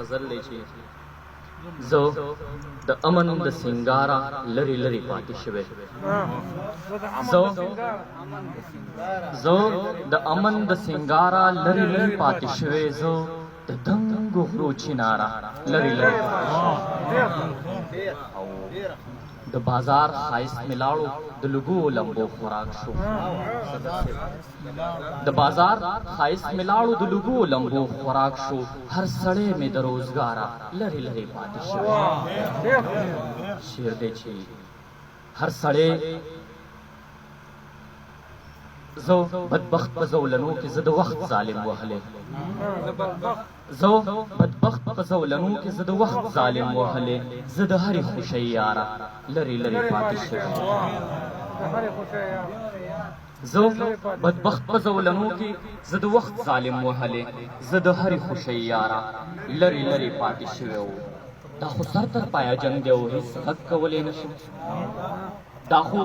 غزل لیچی زو د امن د سنگارا لری لری پاتې شوی زو د امن د سنگارا لری لری پاتې شوی زو د دنګو غرو چینارا لری لری د بازار خایست ملاړو د لګو لمبو خوراک شو د بازار خایست ملاړو د لګو لمبو خوراک شو هر سړی مې د روزګارا لری لری پاتې شوی شعر دی چې هر سړی زو بدبخت په زولنو کې زه د وخت ظالم وهلی زو بدبخت په زولنو کې زه د وخت ظالم وهلی زه د هرې خوشۍ یاره لرې لرې پاتې شوی زه بدبخت په زولنو کې زه د وخت ظالم وهلی زه د هرې خوشۍ یاره لرې لرې پاتې شوی و دا خو سر تر پایه جنګ دی او هېڅ غږ کولی نشم دا خو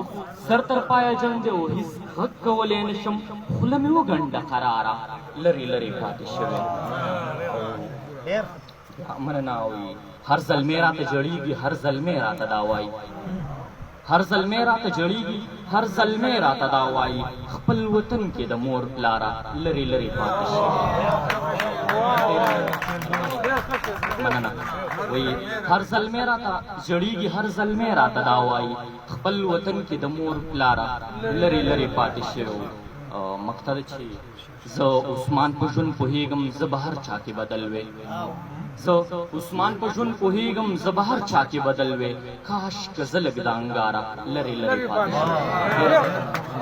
سر تر پایه جنګ دی او هېڅ غږ کولی نشم خوله مې وګنډه قراره لرې لرې پاتې شوی مننه وایي هر زلمی راته جړېږي هر زلمی راته دا وایي هر زلمی راته جړېږي هر زلمی راته دا وایي خپل وطن کې د مور پلاره لرې لرې پاتې شوی مننه وایي هر زلمی راته جړېږي هر زلمی راته دا وایي خپل وطن کې د مور پلاره لرې لرې پاتې شوی مقطع ده چې زه عثمان په ژوند پوهېږم زه به هر چا کې بدل وې زه عثمان په ژوند پوهېږم زه به هر چا کې بدل وې کاش که زه لږ د انګاره لرې لرې پاتې شوی